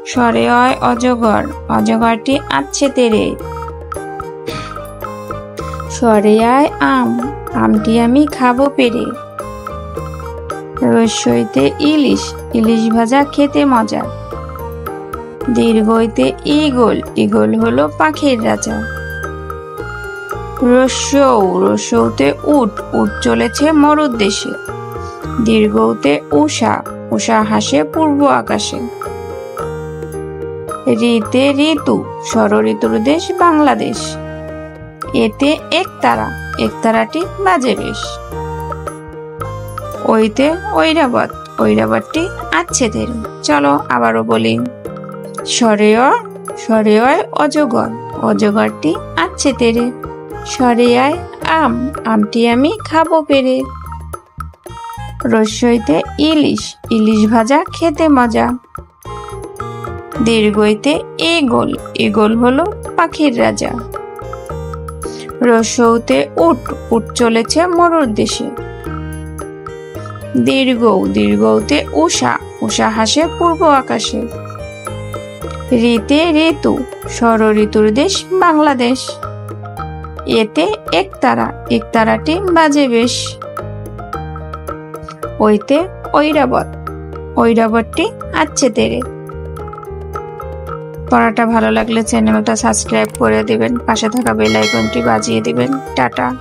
স্বরে অয় অজগর, অজগরটি আছে তেরে। স্বরে আয় আম, আমটি আমি খাবো পেরে। রস্যইতে ইলিশ, ইলিশ ভাজা খেতে মজা। দীর্ঘইতে ঈগল, ঈগল হলো পাখির রাজা। রস্যৌ, রস্যৌতে উট, উট চলেছে মরুর দেশে। দীর্ঘতে উষা, উষা হাসে পূর্ব আকাশে। ঋতে ঋতু, ষড় ঋতুর দেশ বাংলাদেশ। এতে একতারা, একতারাটি বাজে বেশ। ওইতে ঐরাবত, ঐরাবতটি আছে তেরে। চলো আবারও বলি। স্বরে অয় অজগর, অজগরটি আছে তেরে। স্বরে আয় আম, আমটি আমি খাবো পেরে। রস্যইতে ইলিশ, ইলিশ ভাজা খেতে মজা। দীর্ঘইতে ঈগল, ঈগল হলো পাখির রাজা। রস্যৌতে উট, উট চলেছে মরুর দেশে। দীর্ঘতে উষা, উষা হাসে পূর্ব আকাশে। ঋতে ঋতু, ষড় ঋতুর দেশ বাংলাদেশ। এতে একতারা, একতারাটি বাজে বেশ। ওইতে ঐরাবত, ঐরাবতটি আছে তেরে। পড়াটা ভালো লাগলে চ্যানেলটা সাবস্ক্রাইব করে দিবেন, পাশে থাকা বেল আইকনটি বাজিয়ে দিবেন। টাটা।